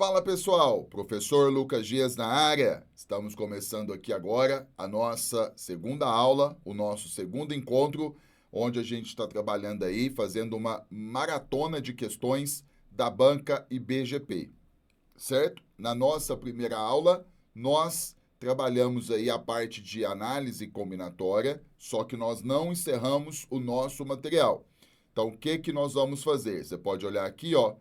Fala pessoal, professor Lucas Dias na área. Estamos começando aqui agora a nossa segunda aula, o nosso segundo encontro, onde a gente está trabalhando aí, fazendo uma maratona de questões da banca IBGP, certo? Na nossa primeira aula, nós trabalhamos aí a parte de análise combinatória, só que nós não encerramos o nosso material. Então, o que nós vamos fazer? Você pode olhar aqui, ó,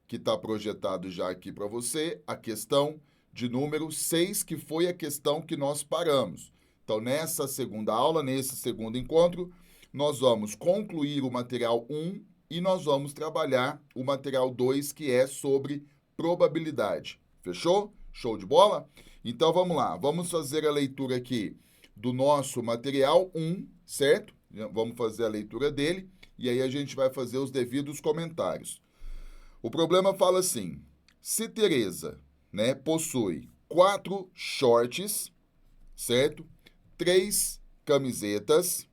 que está projetado já aqui para você, a questão de número 6, que foi a questão que nós paramos. Então, nessa segunda aula, nesse segundo encontro, nós vamos concluir o material 1 e nós vamos trabalhar o material 2, que é sobre probabilidade. Fechou? Show de bola? Então, vamos lá. Vamos fazer a leitura aqui do nosso material 1, certo? Vamos fazer a leitura dele e aí a gente vai fazer os devidos comentários. O problema fala assim: se Tereza, possui 4 shorts, certo? 3 camisetas,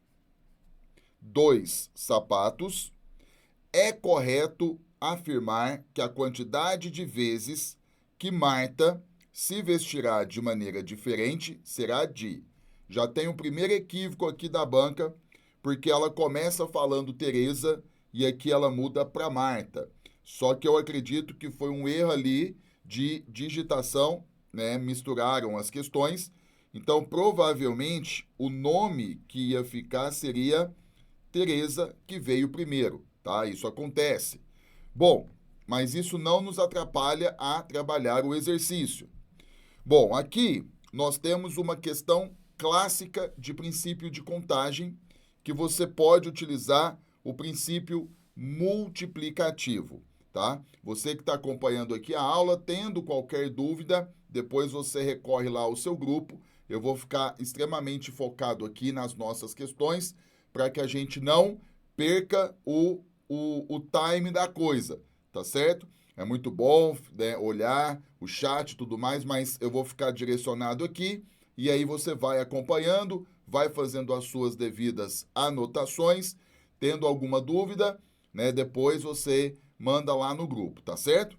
2 sapatos, é correto afirmar que a quantidade de vezes que Marta se vestirá de maneira diferente será de... Já tem o primeiro equívoco aqui da banca, porque ela começa falando Tereza e aqui ela muda para Marta. Só que eu acredito que foi um erro ali de digitação, misturaram as questões. Então, provavelmente, o nome que ia ficar seria Tereza, que veio primeiro, tá? Isso acontece. Bom, mas isso não nos atrapalha a trabalhar o exercício. Bom, aqui nós temos uma questão clássica de princípio de contagem, que você pode utilizar o princípio multiplicativo. Tá? Você que está acompanhando aqui a aula, tendo qualquer dúvida, depois você recorre lá ao seu grupo. Eu vou ficar extremamente focado aqui nas nossas questões para que a gente não perca o time da coisa, tá certo? É muito bom, olhar o chat e tudo mais, mas eu vou ficar direcionado aqui e aí você vai acompanhando, vai fazendo as suas devidas anotações, tendo alguma dúvida, depois você manda lá no grupo, tá certo?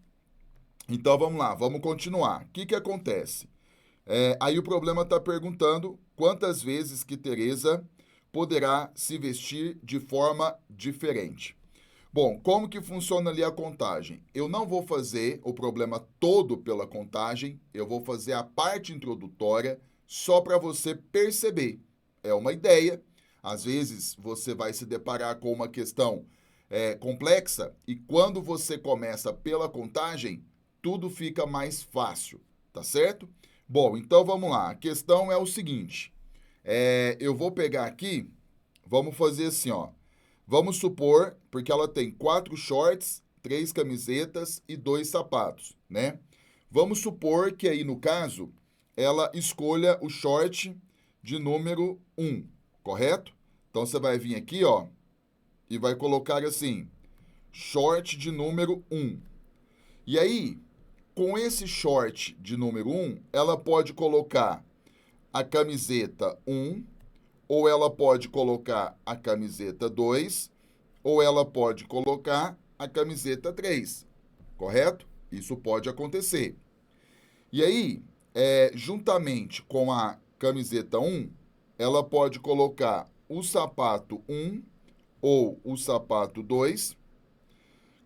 Então vamos lá, vamos continuar. O que acontece? Aí o problema está perguntando quantas vezes que Tereza poderá se vestir de forma diferente. Bom, como que funciona ali a contagem? Eu não vou fazer o problema todo pela contagem, eu vou fazer a parte introdutória só para você perceber. É uma ideia. Às vezes você vai se deparar com uma questão complexa e quando você começa pela contagem, tudo fica mais fácil, tá certo? Bom, então vamos lá. A questão é o seguinte, eu vou pegar aqui, vamos fazer assim, ó. Vamos supor, porque ela tem 4 shorts, 3 camisetas e 2 sapatos, Vamos supor que aí, no caso, ela escolha o short de número 1, correto? Então, você vai vir aqui, ó, e vai colocar assim, short de número 1. E aí, com esse short de número 1, ela pode colocar a camiseta 1, ou ela pode colocar a camiseta 2, ou ela pode colocar a camiseta 3, correto? Isso pode acontecer. E aí, juntamente com a camiseta 1, ela pode colocar o sapato 1 ou o sapato 2.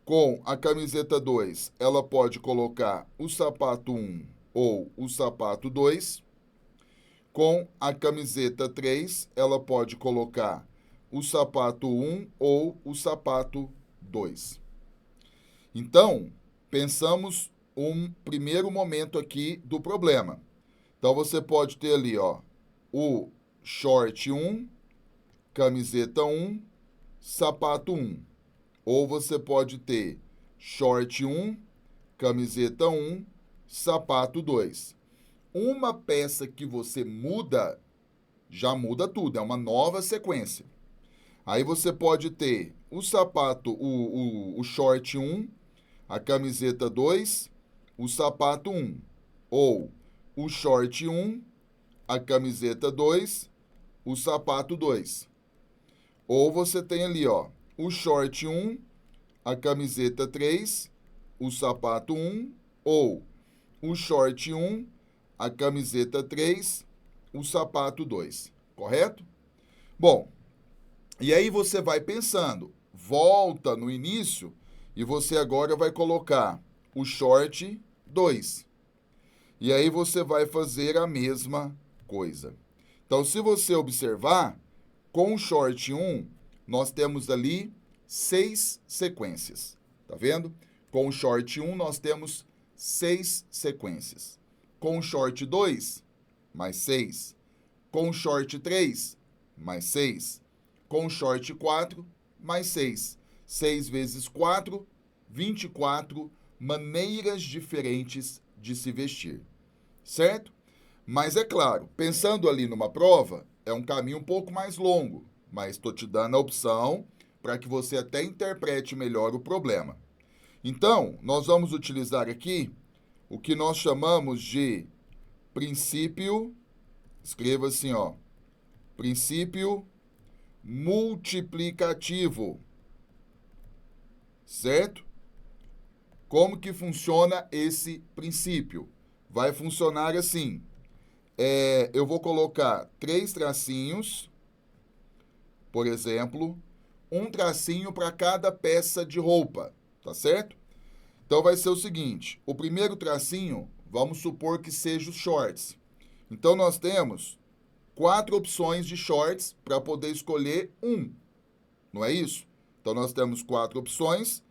Com a camiseta 2, ela pode colocar o sapato 1 ou o sapato 2. Com a camiseta 3, ela pode colocar o sapato 1 ou o sapato 2. Então, pensamos um primeiro momento aqui do problema. Então, você pode ter ali, ó, o short 1, camiseta 1, sapato 1. Ou você pode ter short 1, camiseta 1, sapato 2. Uma peça que você muda, já muda tudo, é uma nova sequência. Aí você pode ter o sapato, o short 1, a camiseta 2, o sapato 1. Ou o short 1, a camiseta 2, o sapato 2. Ou você tem ali, ó, o short 1, a camiseta 3, o sapato 1, ou o short 1, a camiseta 3, o sapato 2, correto? Bom, e aí você vai pensando, volta no início e você agora vai colocar o short 2. E aí você vai fazer a mesma coisa. Então, se você observar, com o short 1, nós temos ali 6 sequências. Tá vendo? Com o short 1, nós temos 6 sequências. Com o short 2, mais 6. Com o short 3, mais 6. Com o short 4, mais 6. 6 vezes 4, 24 maneiras diferentes de se vestir. Certo? Mas é claro, pensando ali numa prova, é um caminho um pouco mais longo, mas estou te dando a opção para que você até interprete melhor o problema. Então, nós vamos utilizar aqui o que nós chamamos de princípio, escreva assim, ó, princípio multiplicativo, certo? Como que funciona esse princípio? Vai funcionar assim. Eu vou colocar 3 tracinhos, por exemplo, um tracinho para cada peça de roupa, tá certo? Então vai ser o seguinte, o primeiro tracinho, vamos supor que seja os shorts. Então nós temos 4 opções de shorts para poder escolher um, não é isso? Então nós temos 4 opções,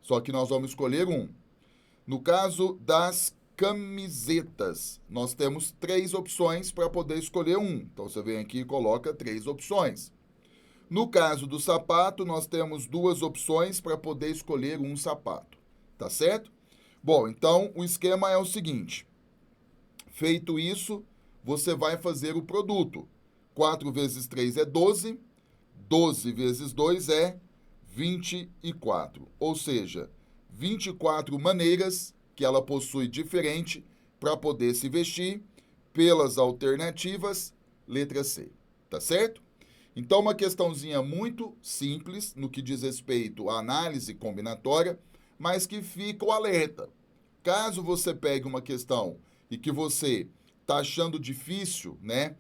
só que nós vamos escolher um. No caso das camisetas, nós temos 3 opções para poder escolher um. Então você vem aqui e coloca 3 opções. No caso do sapato, nós temos 2 opções para poder escolher um sapato. Tá certo? Bom, então o esquema é o seguinte. Feito isso, você vai fazer o produto. 4 vezes 3 é 12. 12 vezes 2 é 24. Ou seja, 24 maneiras que ela possui diferente para poder se vestir pelas alternativas, letra C. Tá certo? Então, uma questãozinha muito simples no que diz respeito à análise combinatória, mas que fica o alerta. Caso você pegue uma questão e que você está achando difícil, né,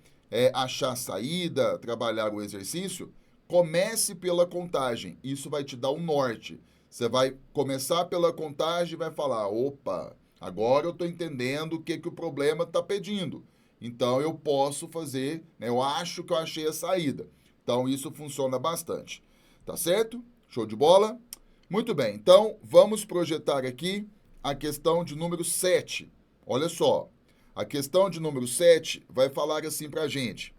achar saída, trabalhar o exercício, comece pela contagem. Isso vai te dar um norte. Você vai começar pela contagem e vai falar, opa, agora eu estou entendendo o que o problema está pedindo. Então eu posso fazer, né, eu acho que eu achei a saída. Então isso funciona bastante. Tá certo? Show de bola? Muito bem, então vamos projetar aqui a questão de número 7. Olha só, a questão de número 7 vai falar assim para a gente.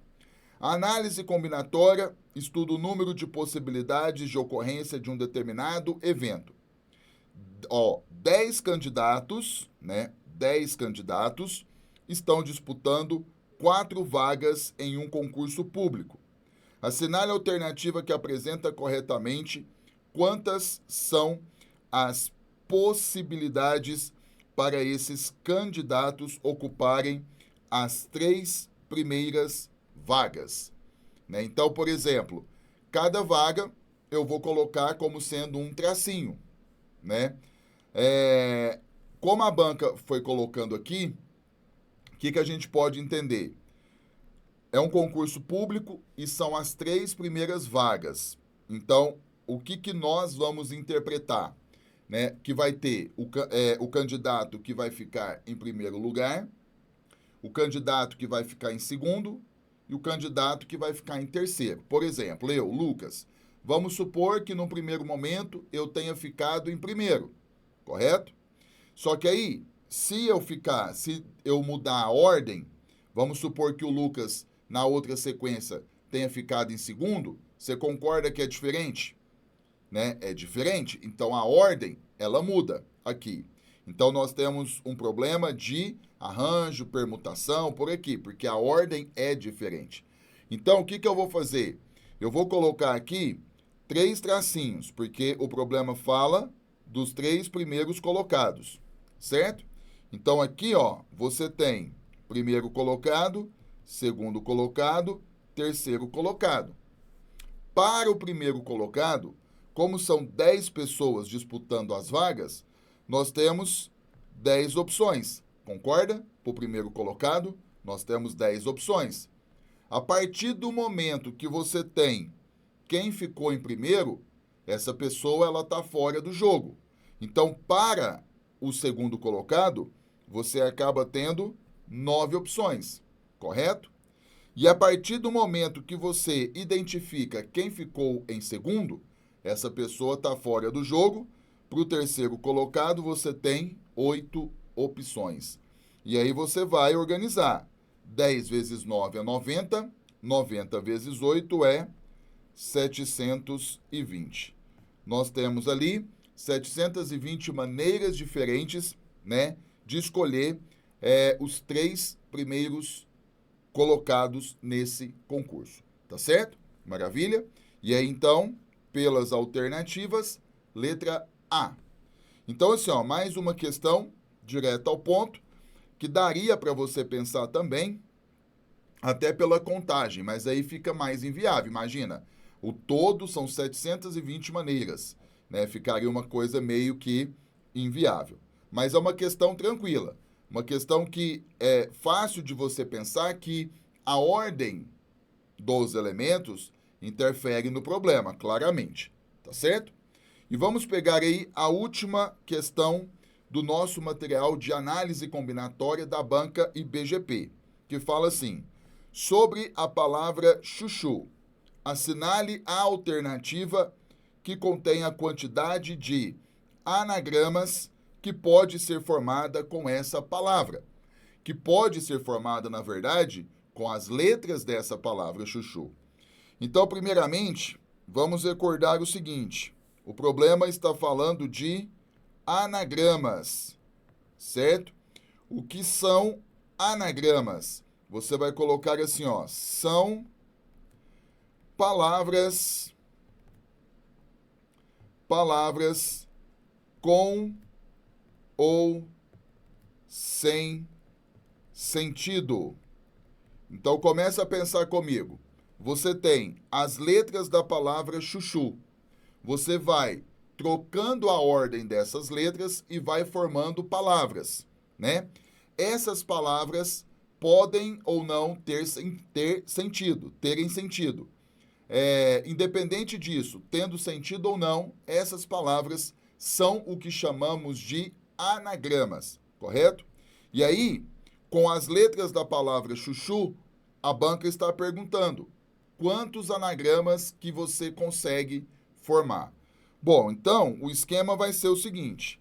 A análise combinatória estuda o número de possibilidades de ocorrência de um determinado evento. 10 candidatos, né? 10 candidatos estão disputando 4 vagas em um concurso público. Assinale a alternativa que apresenta corretamente quantas são as possibilidades para esses candidatos ocuparem as 3 primeiras vagas. Né? Então, por exemplo, cada vaga eu vou colocar como sendo um tracinho. Né? Como a banca foi colocando aqui, o que a gente pode entender? É um concurso público e são as 3 primeiras vagas. Então, o que nós vamos interpretar? Né? Que vai ter o candidato que vai ficar em primeiro lugar, o candidato que vai ficar em segundo e o candidato que vai ficar em terceiro. Por exemplo, eu, Lucas, vamos supor que no primeiro momento eu tenha ficado em primeiro, correto? Só que aí, se eu mudar a ordem, vamos supor que o Lucas, na outra sequência, tenha ficado em segundo, você concorda que é diferente? Né? É diferente. Então, a ordem, ela muda aqui. Então, nós temos um problema de arranjo, permutação, por aqui, porque a ordem é diferente. Então, o que eu vou fazer? Eu vou colocar aqui 3 tracinhos, porque o problema fala dos 3 primeiros colocados, certo? Então, aqui, ó, você tem primeiro colocado, segundo colocado, terceiro colocado. Para o primeiro colocado, como são 10 pessoas disputando as vagas, nós temos 10 opções, concorda? Para o primeiro colocado, nós temos 10 opções. A partir do momento que você tem quem ficou em primeiro, essa pessoa ela está fora do jogo. Então, para o segundo colocado, você acaba tendo 9 opções, correto? E a partir do momento que você identifica quem ficou em segundo, essa pessoa está fora do jogo. Para o terceiro colocado, você tem 8 opções. E aí você vai organizar. 10 vezes 9 é 90, 90 vezes 8 é 720. Nós temos ali 720 maneiras diferentes, né, de escolher os 3 primeiros colocados nesse concurso, tá certo? Maravilha? E aí, então, pelas alternativas, letra A. Então, assim, ó, mais uma questão direta ao ponto, que daria para você pensar também, até pela contagem, mas aí fica mais inviável. Imagina, o todo são 720 maneiras, né? Ficaria uma coisa meio que inviável. Mas é uma questão tranquila, uma questão que é fácil de você pensar que a ordem dos elementos interfere no problema, claramente, tá certo? E vamos pegar aí a última questão do nosso material de análise combinatória da banca IBGP, que fala assim: sobre a palavra chuchu, assinale a alternativa que contém a quantidade de anagramas que pode ser formada com essa palavra, que pode ser formada, na verdade, com as letras dessa palavra chuchu. Então, primeiramente, vamos recordar o seguinte: o problema está falando de anagramas, certo? O que são anagramas? Você vai colocar assim, ó, são palavras com ou sem sentido. Então começa a pensar comigo. Você tem as letras da palavra chuchu. Você vai trocando a ordem dessas letras e vai formando palavras, né? Essas palavras podem ou não terem sentido. Independente disso, tendo sentido ou não, essas palavras são o que chamamos de anagramas, correto? E aí, com as letras da palavra chuchu, a banca está perguntando quantos anagramas que você consegue formar. Bom, então, o esquema vai ser o seguinte.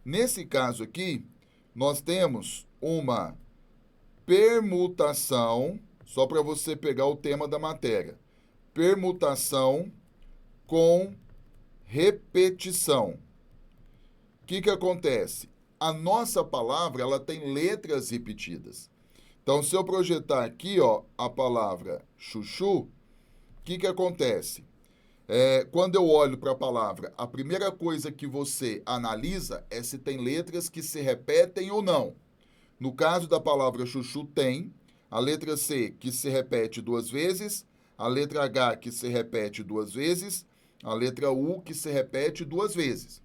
Nesse caso aqui, nós temos uma permutação, só para você pegar o tema da matéria. Permutação com repetição. O que acontece? A nossa palavra ela tem letras repetidas. Então, se eu projetar aqui, ó, a palavra chuchu, o que acontece? Quando eu olho para a palavra, a primeira coisa que você analisa é se tem letras que se repetem ou não. No caso da palavra chuchu, tem a letra C, que se repete 2 vezes, a letra H, que se repete 2 vezes, a letra U, que se repete 2 vezes.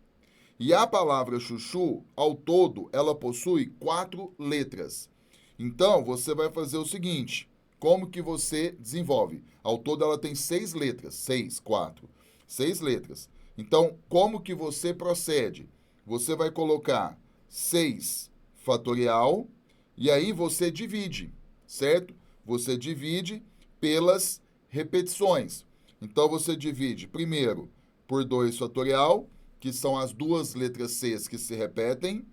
E a palavra chuchu, ao todo, ela possui 4 letras. Então, você vai fazer o seguinte: como que você desenvolve? Ao todo, ela tem 6 letras. 6 letras. Então, como que você procede? Você vai colocar 6 fatorial e aí você divide, certo? Você divide pelas repetições. Então, você divide primeiro por 2 fatorial, que são as 2 letras Cs que se repetem,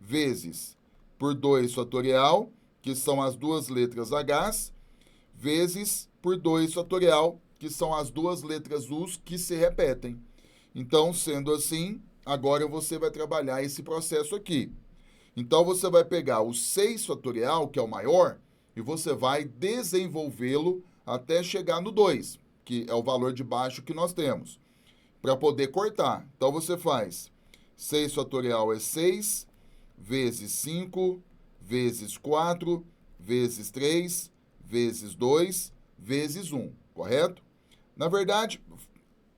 vezes por 2 fatorial, que são as 2 letras Hs, vezes por 2 fatorial, que são as 2 letras Us que se repetem. Então, sendo assim, agora você vai trabalhar esse processo aqui. Então, você vai pegar o 6 fatorial, que é o maior, e você vai desenvolvê-lo até chegar no 2, que é o valor de baixo que nós temos, para poder cortar. Então, você faz 6 fatorial é 6, vezes 5, vezes 4, vezes 3, vezes 2, vezes 1, correto? Na verdade,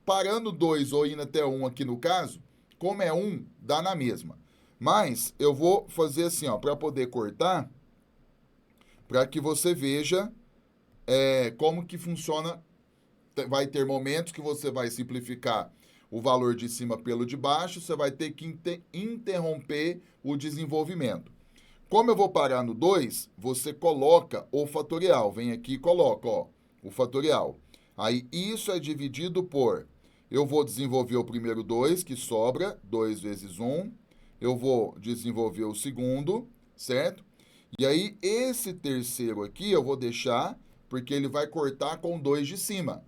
parando 2 ou indo até 1 aqui no caso, como é 1, dá na mesma. Mas eu vou fazer assim, ó, para poder cortar, para que você veja como que funciona. Vai ter momentos que você vai simplificar o valor de cima pelo de baixo, você vai ter que interromper o desenvolvimento. Como eu vou parar no 2, você coloca o fatorial. Vem aqui e coloca, ó, o fatorial. Aí isso é dividido por... Eu vou desenvolver o primeiro 2, que sobra, 2 vezes 1. Eu vou desenvolver o segundo, certo? E aí esse terceiro aqui eu vou deixar, porque ele vai cortar com 2 de cima.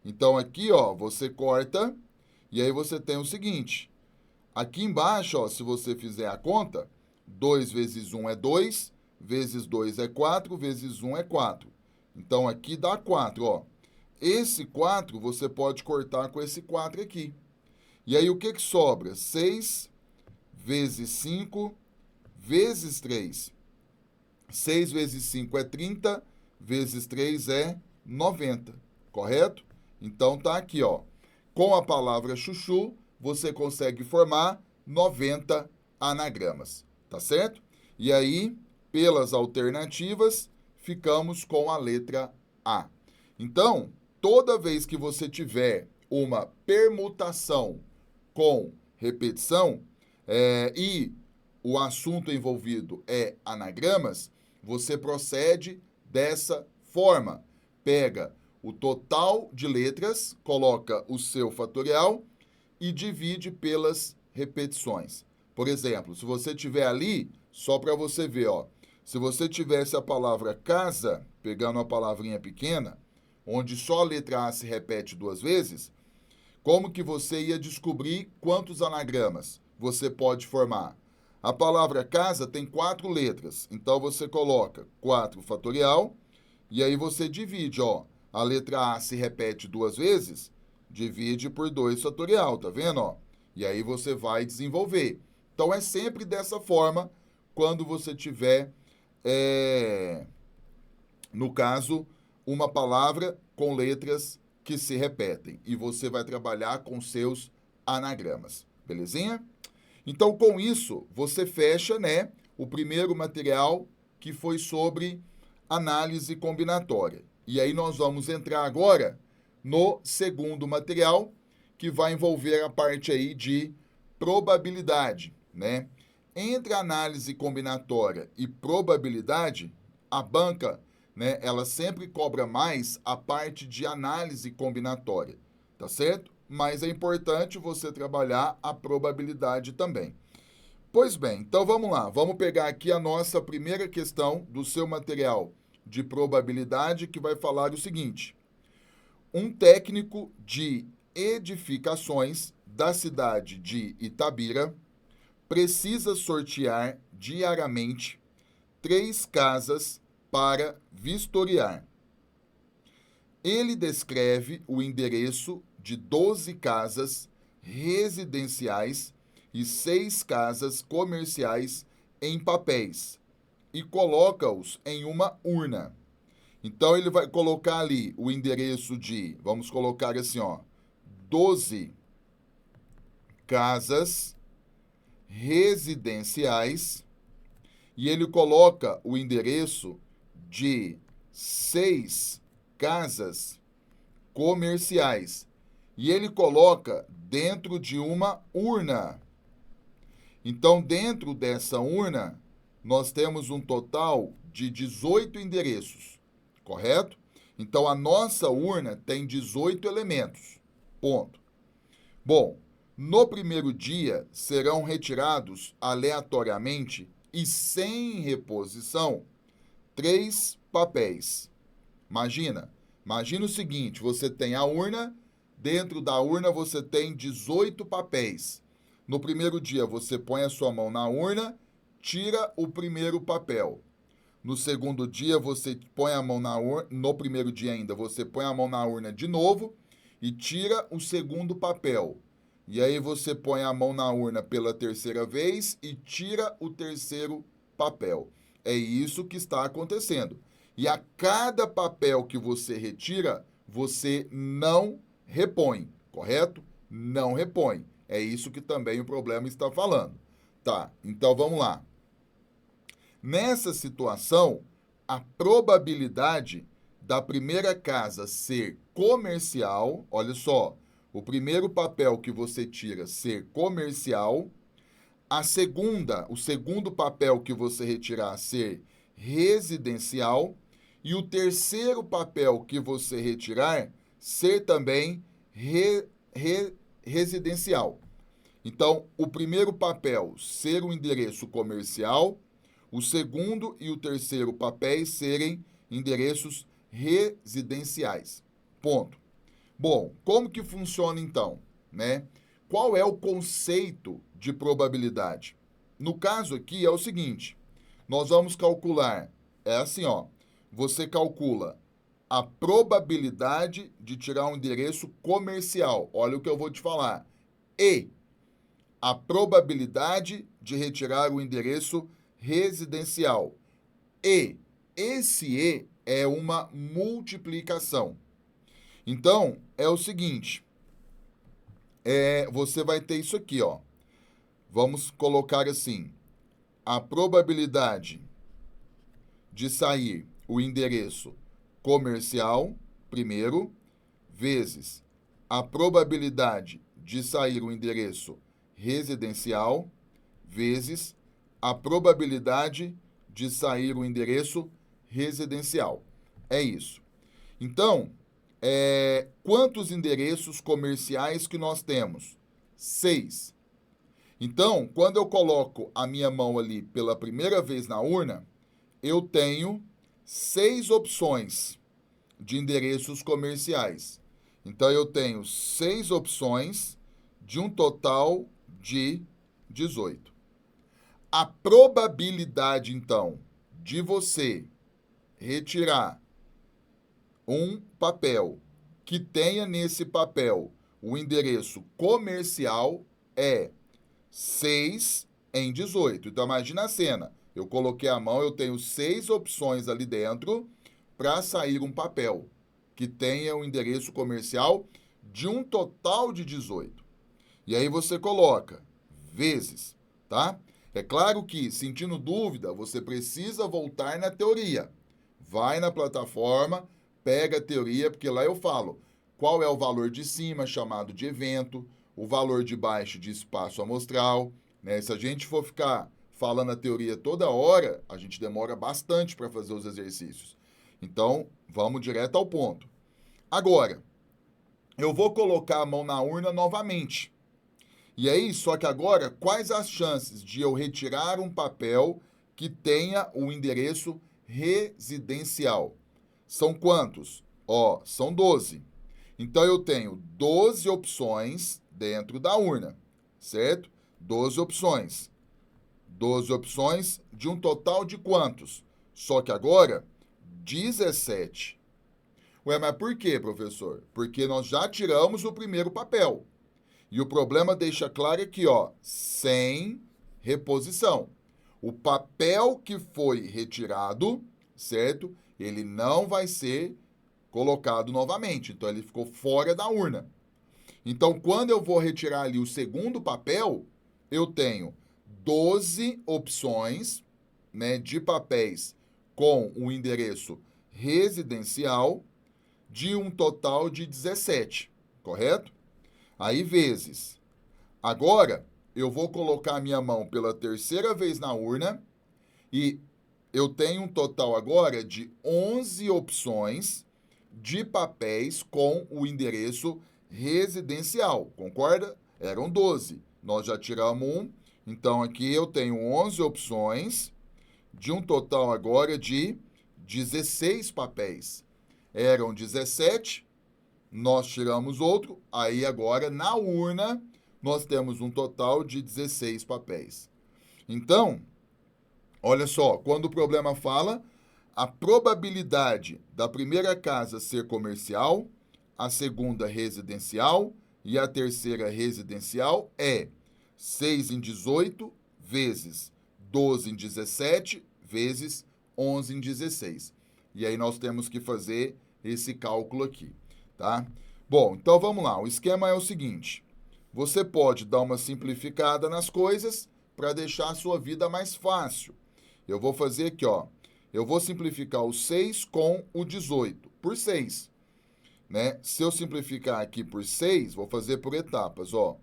Então aqui, ó, você corta e aí você tem o seguinte. Aqui embaixo, ó, se você fizer a conta, 2 vezes 1 é 2, vezes 2 é 4, vezes 1 é 4. Então aqui dá 4, ó. Esse 4 você pode cortar com esse 4 aqui. E aí o que sobra? 6 vezes 5 vezes 3. 6 vezes 5 é 30, vezes 3 é 90, correto? Então tá aqui, ó. Com a palavra chuchu, você consegue formar 90 anagramas, tá certo? E aí, pelas alternativas, ficamos com a letra A. Então, toda vez que você tiver uma permutação com repetição e o assunto envolvido é anagramas, você procede dessa forma. Pega o total de letras, coloca o seu fatorial e divide pelas repetições. Por exemplo, se você tiver ali, só para você ver, ó, se você tivesse a palavra casa, pegando uma palavrinha pequena, onde só a letra A se repete 2 vezes, como que você ia descobrir quantos anagramas você pode formar? A palavra casa tem 4 letras, então você coloca 4 fatorial e aí você divide, ó. A letra A se repete 2 vezes, divide por 2 fatorial, tá vendo, ó? E aí você vai desenvolver. Então é sempre dessa forma quando você tiver, no caso, uma palavra com letras que se repetem. E você vai trabalhar com seus anagramas, belezinha? Então, com isso, você fecha, né, o primeiro material que foi sobre análise combinatória. E aí nós vamos entrar agora no segundo material, que vai envolver a parte aí de probabilidade, né? Entre análise combinatória e probabilidade, a banca, né, ela sempre cobra mais a parte de análise combinatória, tá certo? Mas é importante você trabalhar a probabilidade também. Pois bem, então vamos lá. Vamos pegar aqui a nossa primeira questão do seu material de probabilidade, que vai falar o seguinte: um técnico de edificações da cidade de Itabira precisa sortear diariamente 3 casas para vistoriar. Ele descreve o endereço de 12 casas residenciais e 6 casas comerciais em papéis e coloca-os em uma urna. Então ele vai colocar ali o endereço de, vamos colocar assim, ó, 12 casas residenciais e ele coloca o endereço de 6 casas comerciais e ele coloca dentro de uma urna. Então, dentro dessa urna, nós temos um total de 18 endereços, correto? Então, a nossa urna tem 18 elementos, ponto. Bom, no primeiro dia serão retirados aleatoriamente e sem reposição 3 papéis. Imagina o seguinte, você tem a urna, dentro da urna você tem 18 papéis. No primeiro dia você põe a sua mão na urna, tira o primeiro papel. No segundo dia você põe a mão na urna, no primeiro dia ainda você põe a mão na urna de novo e tira o segundo papel. E aí você põe a mão na urna pela terceira vez e tira o terceiro papel. É isso que está acontecendo. E a cada papel que você retira, você não repõe, correto? Não repõe. É isso que também o problema está falando. Tá, então vamos lá. Nessa situação, a probabilidade da primeira casa ser comercial, olha só, o primeiro papel que você tira ser comercial, o segundo papel que você retirar ser residencial e o terceiro papel que você retirar ser também residencial. Então, o primeiro papel ser um endereço comercial, o segundo e o terceiro papéis serem endereços residenciais. Ponto. Bom, como que funciona então, né? Qual é o conceito de probabilidade? No caso aqui é o seguinte, nós vamos calcular, é assim, ó, você calcula a probabilidade de tirar um endereço comercial, olha o que eu vou te falar, e a probabilidade de retirar o endereço residencial. E esse E é uma multiplicação. Então, é o seguinte, você vai ter isso aqui, ó. Vamos colocar assim, a probabilidade de sair o endereço comercial, primeiro, vezes a probabilidade de sair o endereço residencial, vezes a probabilidade de sair o endereço residencial. É isso. Então, quantos endereços comerciais que nós temos? 6. Então, quando eu coloco a minha mão ali pela primeira vez na urna, eu tenho 6 opções de endereços comerciais. Então, eu tenho 6 opções de um total de 18. A probabilidade, então, de você retirar um papel que tenha nesse papel o endereço comercial é 6 em 18. Então, imagina a cena. Eu coloquei a mão, eu tenho 6 opções ali dentro para sair um papel que tenha o endereço comercial de um total de 18. E aí você coloca vezes, tá? É claro que, sentindo dúvida, você precisa voltar na teoria. Vai na plataforma, pega a teoria, porque lá eu falo qual é o valor de cima, chamado de evento, o valor de baixo de espaço amostral, né? Se a gente for ficar falando a teoria toda hora, a gente demora bastante para fazer os exercícios. Então, vamos direto ao ponto. Agora, eu vou colocar a mão na urna novamente. E aí, só que agora, quais as chances de eu retirar um papel que tenha o endereço residencial? São quantos? Ó, são 12. Então, eu tenho 12 opções dentro da urna, certo? 12 opções. 12 opções de um total de quantos? Só que agora, 17. Ué, mas por quê, professor? Porque nós já tiramos o primeiro papel. E o problema deixa claro aqui, ó, sem reposição. O papel que foi retirado, certo? Ele não vai ser colocado novamente. Então, ele ficou fora da urna. Então, quando eu vou retirar ali o segundo papel, eu tenho 12 opções, né, de papéis com o endereço residencial de um total de 17, correto? Aí, vezes. Agora, eu vou colocar a minha mão pela terceira vez na urna e eu tenho um total agora de 11 opções de papéis com o endereço residencial, concorda? Eram 12. Nós já tiramos um, então aqui eu tenho 11 opções de um total agora de 16 papéis. Eram 17, nós tiramos outro, aí agora na urna nós temos um total de 16 papéis. Então, olha só, quando o problema fala, a probabilidade da primeira casa ser comercial, a segunda residencial e a terceira residencial é 6 em 18 vezes 12 em 17 vezes 11 em 16. E aí nós temos que fazer esse cálculo aqui, tá? Bom, então vamos lá. O esquema é o seguinte. Você pode dar uma simplificada nas coisas, para deixar a sua vida mais fácil. Eu vou fazer aqui, ó. Eu vou simplificar o 6 com o 18 por 6. Né? Se eu simplificar aqui por 6, vou fazer por etapas, ó.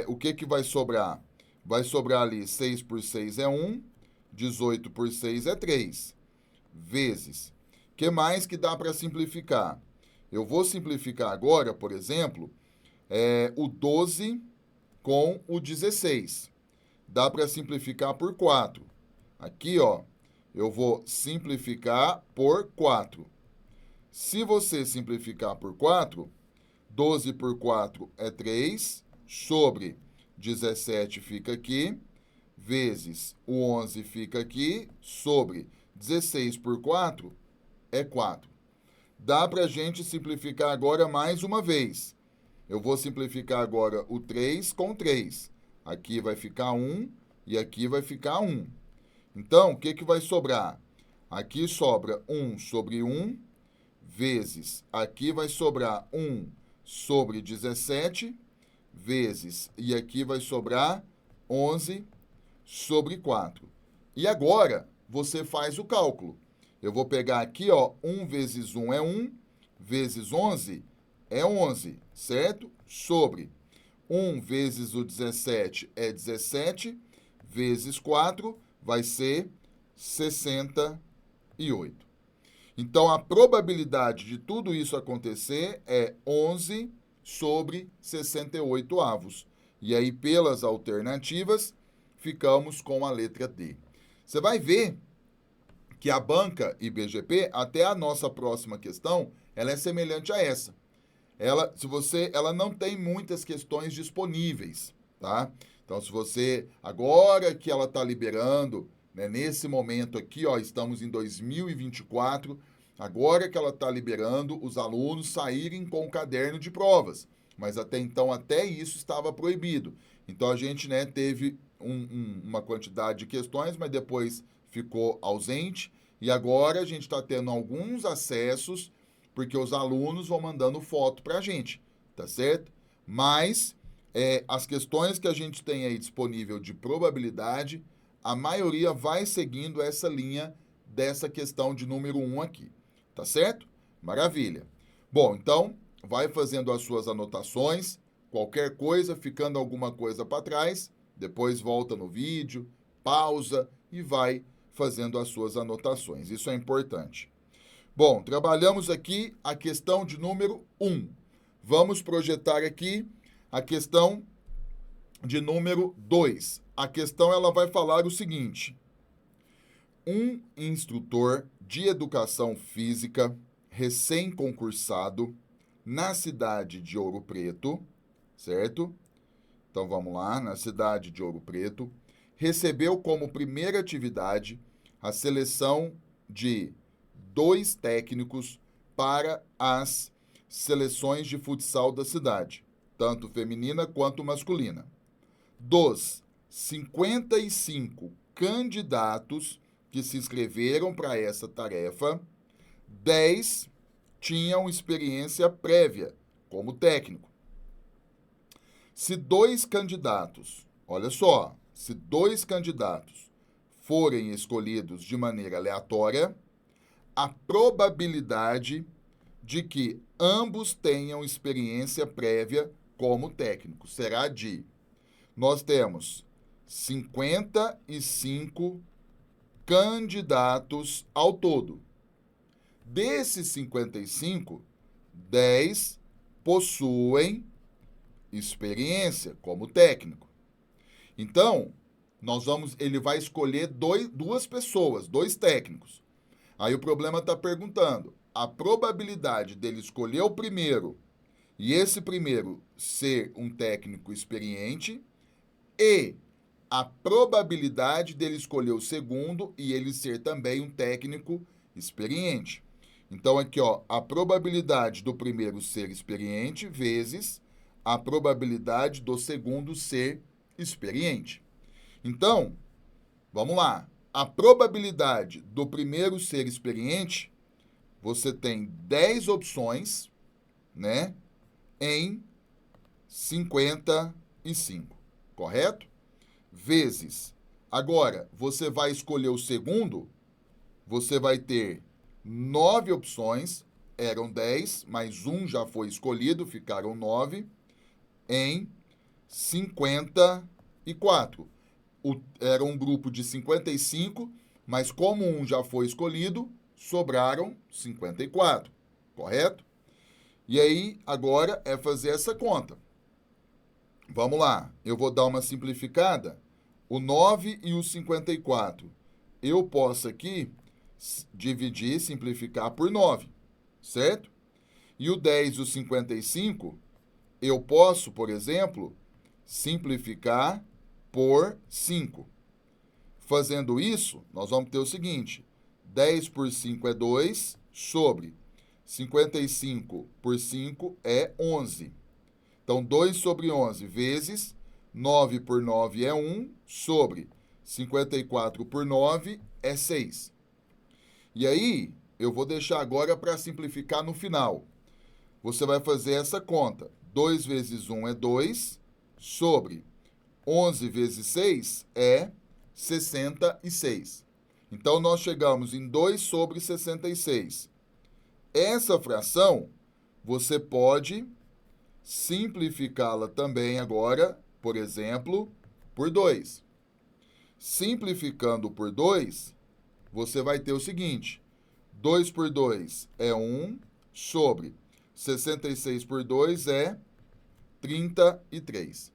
O que vai sobrar? Vai sobrar ali 6 por 6 é 1, 18 por 6 é 3, vezes. O que mais que dá para simplificar? Eu vou simplificar agora, por exemplo, o 12 com o 16. Dá para simplificar por 4. Aqui, ó, eu vou simplificar por 4. Se você simplificar por 4, 12 por 4 é 3, sobre 17 fica aqui, vezes o 11 fica aqui, sobre 16 por 4 é 4. Dá para a gente simplificar agora mais uma vez. Eu vou simplificar agora o 3 com 3. Aqui vai ficar 1 e aqui vai ficar 1. Então, o que vai sobrar? Aqui sobra 1 sobre 1, vezes, aqui vai sobrar 1 sobre 17, vezes, e aqui vai sobrar 11 sobre 4. E agora, você faz o cálculo. Eu vou pegar aqui, ó, 1 vezes 1 é 1, vezes 11 é 11, certo? Sobre 1 vezes o 17 é 17, vezes 4 vai ser 68. Então, a probabilidade de tudo isso acontecer é 11 sobre 68 avos. E aí, pelas alternativas, ficamos com a letra D. Você vai ver que a banca IBGP, até a nossa próxima questão, ela é semelhante a essa. Ela não tem muitas questões disponíveis, tá? Então, se você, agora que ela está liberando, né, nesse momento aqui, ó, estamos em 2024, agora que ela está liberando os alunos saírem com o caderno de provas. Mas até então, até isso estava proibido. Então, a gente, né, teve uma quantidade de questões, mas depois ficou ausente. E agora a gente está tendo alguns acessos, porque os alunos vão mandando foto para a gente, tá certo? Mas as questões que a gente tem aí disponível de probabilidade, a maioria vai seguindo essa linha dessa questão de número 1 aqui, tá certo? Maravilha. Bom, então, vai fazendo as suas anotações, qualquer coisa, ficando alguma coisa para trás, depois volta no vídeo, pausa e vai fazendo as suas anotações. Isso é importante. Bom, trabalhamos aqui a questão de número 1. Vamos projetar aqui a questão de número 2. A questão ela vai falar o seguinte: um instrutor de educação física recém-concursado na cidade de Ouro Preto, certo? Então vamos lá, na cidade de Ouro Preto, recebeu como primeira atividade a seleção de 2 técnicos para as seleções de futsal da cidade, tanto feminina quanto masculina. Dos 55 candidatos que se inscreveram para essa tarefa, 10 tinham experiência prévia como técnico. Se 2 candidatos, olha só, se 2 candidatos forem escolhidos de maneira aleatória, a probabilidade de que ambos tenham experiência prévia como técnico será de... Nós temos 55 candidatos ao todo. Desses 55, 10 possuem experiência como técnico. Então, ele vai escolher 2 pessoas, 2 técnicos. Aí o problema está perguntando, a probabilidade dele escolher o primeiro e esse primeiro ser um técnico experiente e a probabilidade dele escolher o segundo e ele ser também um técnico experiente. Então aqui, ó, a probabilidade do primeiro ser experiente vezes a probabilidade do segundo ser experiente. Então, vamos lá. A probabilidade do primeiro ser experiente, você tem 10 opções, né, em 55, correto? vezes. Agora, você vai escolher o segundo, você vai ter 9 opções, eram 10, mas um já foi escolhido, ficaram 9, em 54. Era um grupo de 55, mas como um já foi escolhido, sobraram 54, correto? E aí, agora é fazer essa conta. Vamos lá, eu vou dar uma simplificada. O 9 e o 54. Eu posso aqui dividir, simplificar por 9, certo? E o 10 e o 55, eu posso, por exemplo, simplificar por 5. Fazendo isso, nós vamos ter o seguinte: 10 por 5 é 2, sobre 55 por 5 é 11. Então, 2 sobre 11 vezes 9 por 9 é 1, sobre 54 por 9 é 6. E aí, eu vou deixar agora para simplificar no final. Você vai fazer essa conta. 2 vezes 1 é 2, sobre 11 vezes 6 é 66. Então, nós chegamos em 2 sobre 66. Essa fração, você pode simplificá-la também agora, por exemplo, por 2. Simplificando por 2, você vai ter o seguinte: 2 por 2 é 1, sobre 66 por 2 é 33.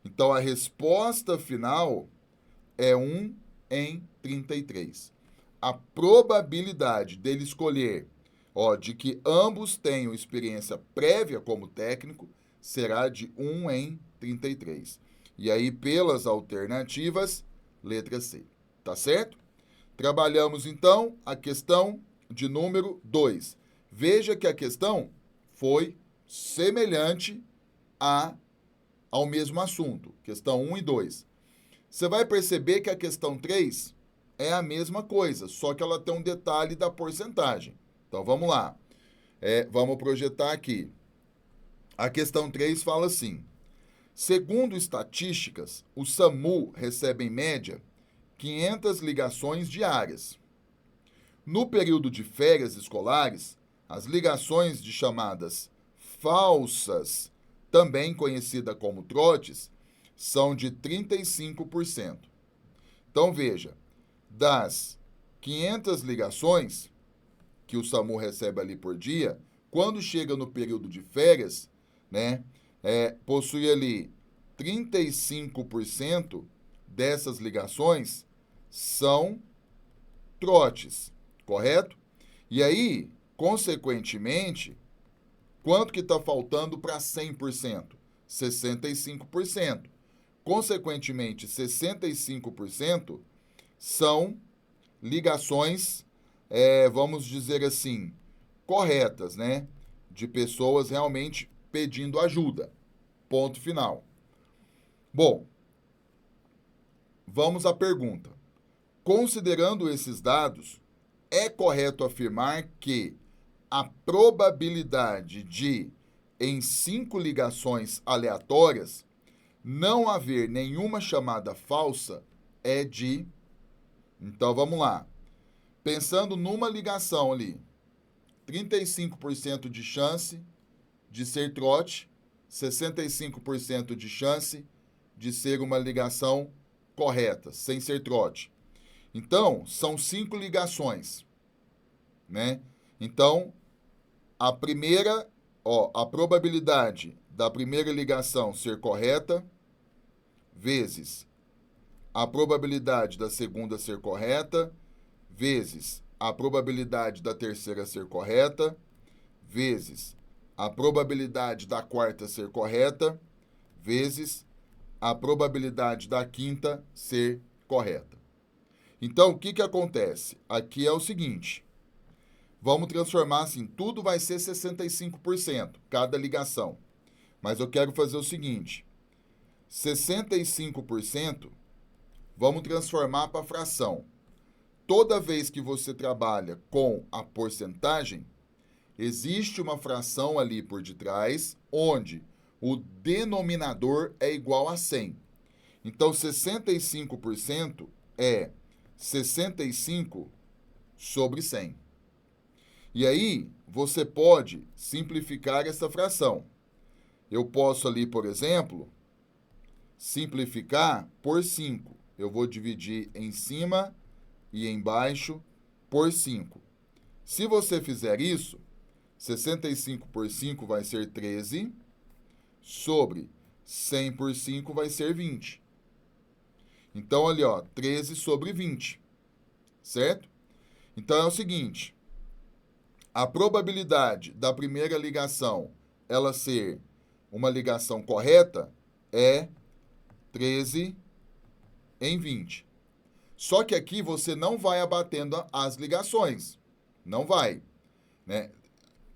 Então, a resposta final é 1 em 33. A probabilidade dele escolher, de que ambos tenham experiência prévia como técnico, será de 1 em 33. E aí, pelas alternativas, letra C. Tá certo? Trabalhamos, então, a questão de número 2. Veja que a questão foi semelhante ao mesmo assunto, questão 1 e 2. Você vai perceber que a questão 3 é a mesma coisa, só que ela tem um detalhe da porcentagem. Então, vamos lá. Vamos projetar aqui. A questão 3 fala assim: segundo estatísticas, o SAMU recebe, em média, 500 ligações diárias. No período de férias escolares, as ligações de chamadas falsas, também conhecida como trotes, são de 35%. Então, veja, das 500 ligações que o SAMU recebe ali por dia, quando chega no período de férias, né, possui ali 35% dessas ligações são trotes, correto? E aí, consequentemente, quanto que está faltando para 100%? 65%. Consequentemente, 65% são ligações, vamos dizer assim, corretas, né? De pessoas realmente pedindo ajuda. Ponto final. Bom, vamos à pergunta. Considerando esses dados, é correto afirmar que a probabilidade de, em 5 ligações aleatórias, não haver nenhuma chamada falsa é de... Então, vamos lá. Pensando numa ligação ali, 35% de chance de ser trote, 65% de chance de ser uma ligação correta, sem ser trote. Então, são 5 ligações, né? Então, a primeira, a probabilidade da primeira ligação ser correta, vezes a probabilidade da segunda ser correta, vezes a probabilidade da terceira ser correta, vezes a probabilidade da quarta ser correta, vezes a probabilidade da quinta ser correta. Então, o que acontece? Aqui é o seguinte: vamos transformar assim, tudo vai ser 65%, cada ligação. Mas eu quero fazer o seguinte: 65%, vamos transformar para fração. Toda vez que você trabalha com a porcentagem, existe uma fração ali por detrás, onde o denominador é igual a 100. Então, 65% é 65 sobre 100. E aí, você pode simplificar essa fração. Eu posso ali, por exemplo, simplificar por 5. Eu vou dividir em cima e embaixo por 5. Se você fizer isso, 65 por 5 vai ser 13, sobre 100 por 5 vai ser 20. Então, ali, ó, 13 sobre 20, certo? Então, é o seguinte, a probabilidade da primeira ligação ela ser uma ligação correta é 13 em 20. Só que aqui você não vai abatendo as ligações. Não vai, né?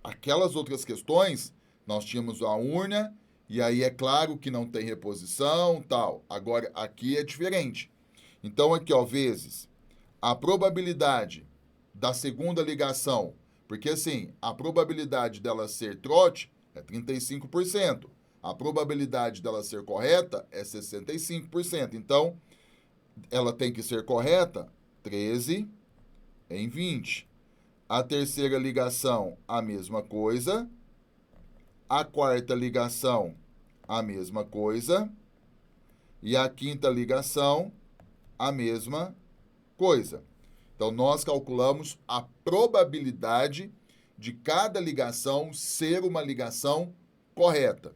Aquelas outras questões, nós tínhamos a urna, e aí é claro que não tem reposição, tal. Agora, aqui é diferente. Então, aqui, ó, vezes a probabilidade da segunda ligação, porque assim, a probabilidade dela ser trote é 35%. A probabilidade dela ser correta é 65%. Então, ela tem que ser correta 13 em 20. A terceira ligação, a mesma coisa. A quarta ligação, a mesma coisa. E a quinta ligação, a mesma coisa. Então, nós calculamos a probabilidade de cada ligação ser uma ligação correta.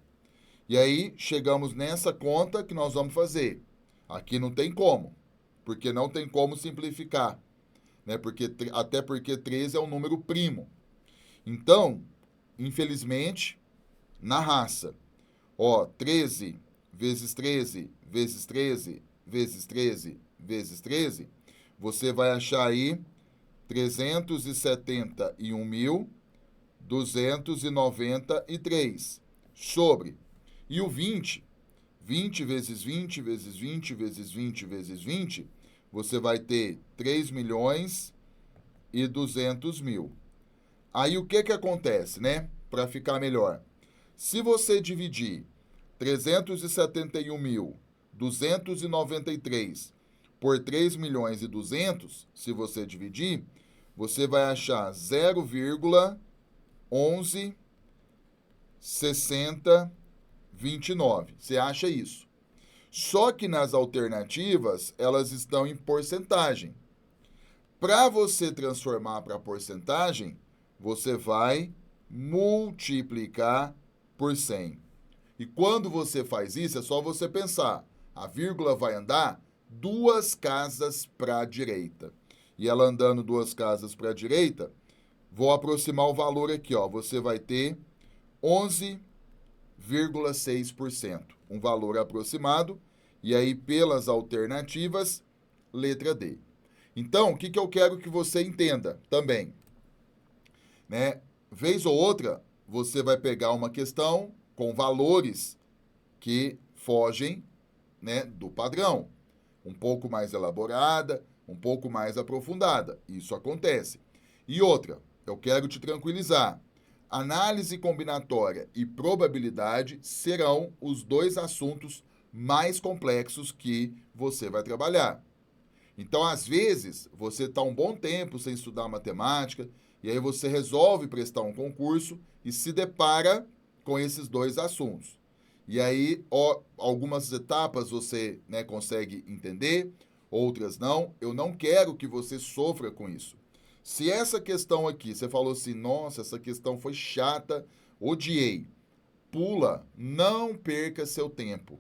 E aí, chegamos nessa conta que nós vamos fazer. Aqui não tem como, porque não tem como simplificar, né? Até porque 13 é um número primo. Então, infelizmente, na raça, ó, 13 vezes 13 vezes 13 vezes 13 vezes 13, você vai achar aí 371.293 sobre. E o 20 vezes 20 vezes 20 vezes 20 vezes 20, você vai ter 3.200.000. Aí o que acontece, né? Para ficar melhor. Se você dividir 371.293 por 3.200.000, se você dividir, você vai achar 0,116029. Você acha isso? Só que nas alternativas, elas estão em porcentagem. Para você transformar para porcentagem, você vai multiplicar por 100. E quando você faz isso, é só você pensar, a vírgula vai andar 2 casas para a direita. E ela andando 2 casas para a direita, vou aproximar o valor aqui, ó, você vai ter 11,6%, um valor aproximado, e aí pelas alternativas, letra D. Então, o que eu quero que você entenda também, né? Vez ou outra, você vai pegar uma questão com valores que fogem, né, do padrão, um pouco mais elaborada, um pouco mais aprofundada. Isso acontece. E outra, eu quero te tranquilizar. Análise combinatória e probabilidade serão os 2 assuntos mais complexos que você vai trabalhar. Então, às vezes, você está um bom tempo sem estudar matemática, e aí você resolve prestar um concurso e se depara com esses 2 assuntos. E aí, algumas etapas você, né, consegue entender, outras não. Eu não quero que você sofra com isso. Se essa questão aqui, você falou assim, nossa, essa questão foi chata, odiei. Pula, não perca seu tempo,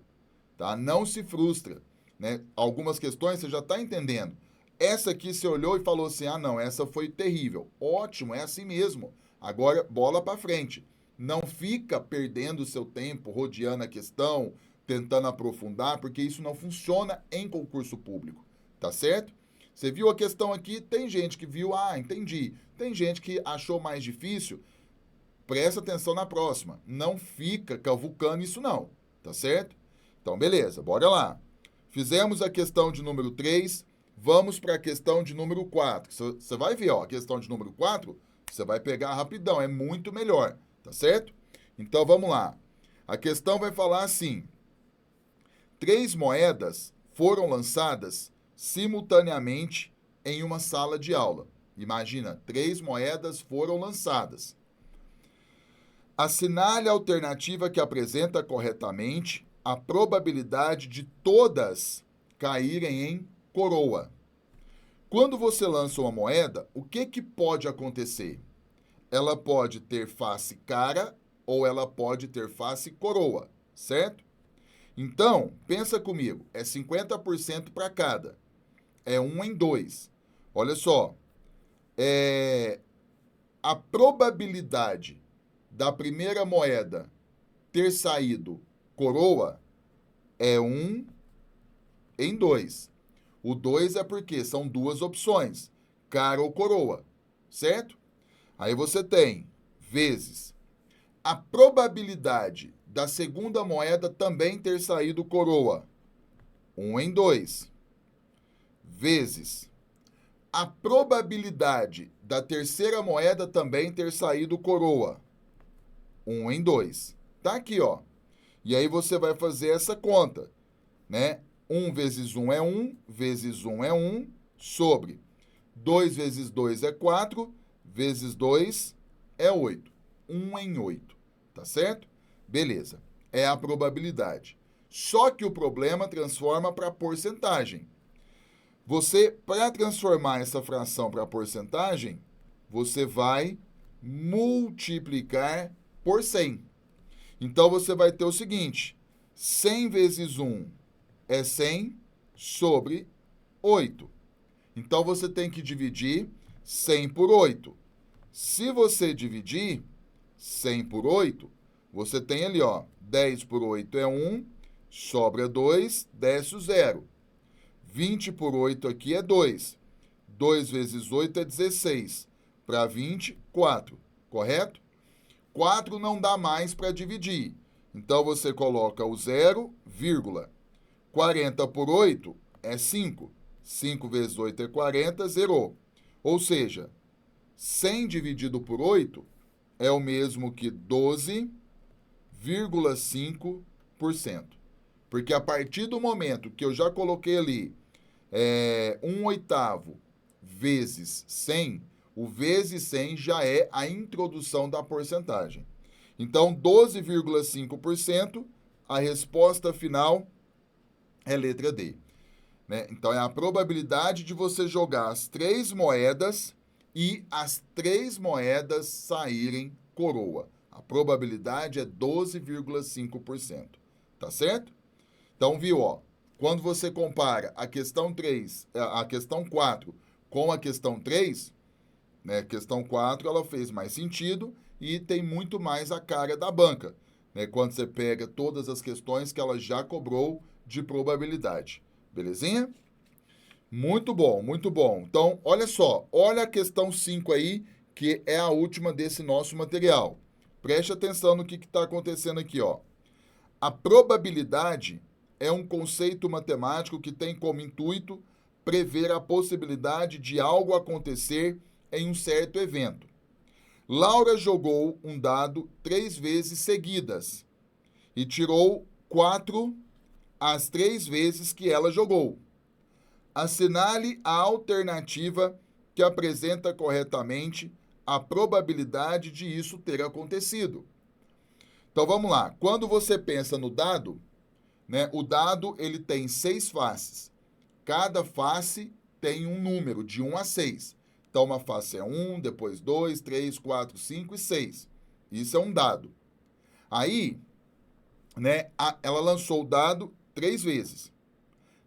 tá? Não se frustra, né? Algumas questões você já está entendendo. Essa aqui você olhou e falou assim, ah não, essa foi terrível. Ótimo, é assim mesmo. Agora, bola para frente. Não fica perdendo seu tempo rodeando a questão, tentando aprofundar, porque isso não funciona em concurso público, tá certo? Você viu a questão aqui, tem gente que viu, ah, entendi. Tem gente que achou mais difícil, presta atenção na próxima. Não fica cavucando isso não, tá certo? Então, beleza, bora lá. Fizemos a questão de número 3, vamos para a questão de número 4. Você vai ver, ó, a questão de número 4, você vai pegar rapidão, é muito melhor, tá certo? Então, vamos lá. A questão vai falar assim, 3 moedas foram lançadas simultaneamente em uma sala de aula. Imagina, 3 moedas foram lançadas. Assinale a alternativa que apresenta corretamente a probabilidade de todas caírem em coroa. Quando você lança uma moeda, o que pode acontecer? Ela pode ter face cara ou ela pode ter face coroa, certo? Então, pensa comigo, é 50% para cada. É 1 em 2. Olha só, a probabilidade da primeira moeda ter saído coroa é 1 em 2. O 2 é porque são 2 opções, cara ou coroa, certo? Aí você tem vezes a probabilidade da segunda moeda também ter saído coroa, 1 em 2, vezes a probabilidade da terceira moeda também ter saído coroa, 1 em 2. Tá aqui, ó. E aí você vai fazer essa conta, né? 1 vezes 1 é 1, vezes 1 é 1, sobre 2 vezes 2 é 4, vezes 2 é 8. 1 em 8, tá certo? Beleza, é a probabilidade. Só que o problema transforma para porcentagem. Você, para transformar essa fração para porcentagem, você vai multiplicar por 100. Então, você vai ter o seguinte, 100 vezes 1 é 100 sobre 8. Então, você tem que dividir 100 por 8. Se você dividir 100 por 8, você tem ali, ó, 10 por 8 é 1, sobra 2, desce o 0. 20 por 8 aqui é 2. 2 vezes 8 é 16. Para 20, 4. Correto? 4 não dá mais para dividir. Então, você coloca o 0, vírgula. 40 por 8 é 5. 5 vezes 8 é 40, zerou. Ou seja, 100 dividido por 8 é o mesmo que 12,5%. Porque a partir do momento que eu já coloquei ali 1/8 vezes 100, o vezes 100 já é a introdução da porcentagem. Então, 12,5%, a resposta final é letra D. Né? Então, é a probabilidade de você jogar as 3 moedas e as 3 moedas saírem coroa. A probabilidade é 12,5%. Tá certo? Então, viu, ó, quando você compara a questão 3, a questão 4 com a questão 3, né, a questão 4 ela fez mais sentido e tem muito mais a cara da banca, né, quando você pega todas as questões que ela já cobrou de probabilidade. Belezinha? Muito bom, muito bom. Então, olha só, olha a questão 5 aí, que é a última desse nosso material. Preste atenção no que está acontecendo aqui, ó. A probabilidade é um conceito matemático que tem como intuito prever a possibilidade de algo acontecer em um certo evento. Laura jogou um dado 3 vezes seguidas e tirou 4 as 3 vezes que ela jogou. Assinale a alternativa que apresenta corretamente a probabilidade de isso ter acontecido. Então vamos lá. Quando você pensa no dado, né, o dado ele tem 6 faces. Cada face tem um número de 1 a 6. Então uma face é 1, depois 2, 3, 4, 5 e 6. Isso é um dado. Aí, né, ela lançou o dado 3 vezes.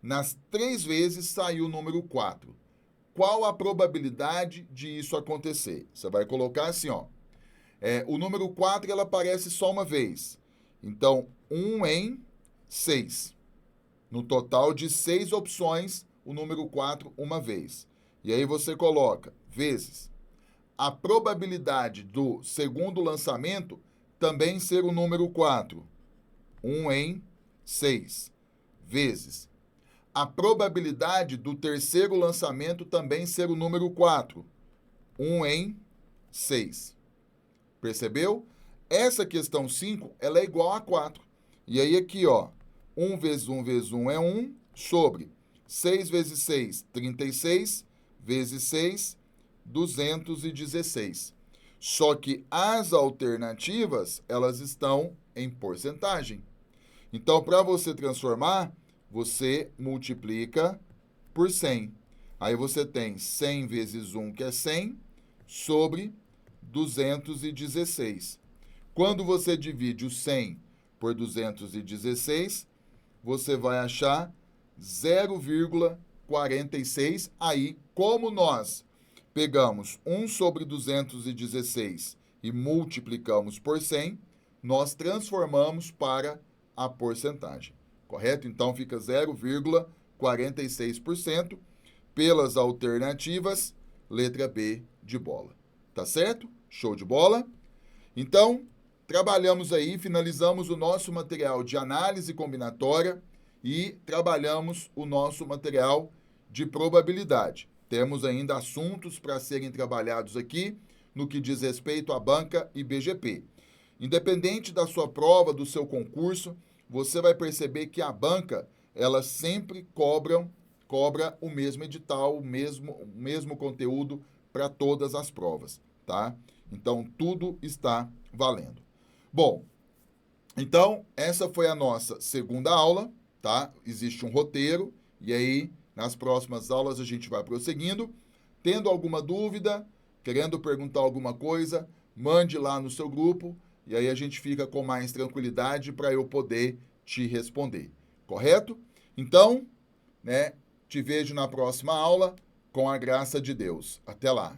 Nas 3 vezes saiu o número 4. Qual a probabilidade de isso acontecer? Você vai colocar assim, ó. O número 4 ela aparece só uma vez. Então, 1 em 6. No total de 6 opções, o número 4 uma vez. E aí você coloca vezes a probabilidade do segundo lançamento também ser o número 4. 1 em 6. Vezes a probabilidade do terceiro lançamento também ser o número 4. 1 em 6. Percebeu? Essa questão 5, ela é igual a 4. E aí aqui, ó, 1 vezes 1 vezes 1 é 1, sobre 6 vezes 6, 36, vezes 6, 216. Só que as alternativas, elas estão em porcentagem. Então, para você transformar, você multiplica por 100. Aí você tem 100 vezes 1, que é 100, sobre 216. Quando você divide o 100 por 216, você vai achar 0,46. Aí, como nós pegamos 1 sobre 216 e multiplicamos por 100, nós transformamos para a porcentagem, correto? Então, fica 0,46% pelas alternativas, letra B de bola. Tá certo? Show de bola? Então, trabalhamos aí, finalizamos o nosso material de análise combinatória e trabalhamos o nosso material de probabilidade. Temos ainda assuntos para serem trabalhados aqui no que diz respeito à banca e BGP. Independente da sua prova, do seu concurso, você vai perceber que a banca, ela sempre cobra o mesmo edital, o mesmo conteúdo para todas as provas, tá? Então, tudo está valendo. Bom, então, essa foi a nossa segunda aula, tá? Existe um roteiro, e aí, nas próximas aulas, a gente vai prosseguindo. Tendo alguma dúvida, querendo perguntar alguma coisa, mande lá no seu grupo, e aí a gente fica com mais tranquilidade para eu poder te responder, correto? Então, te vejo na próxima aula, com a graça de Deus. Até lá!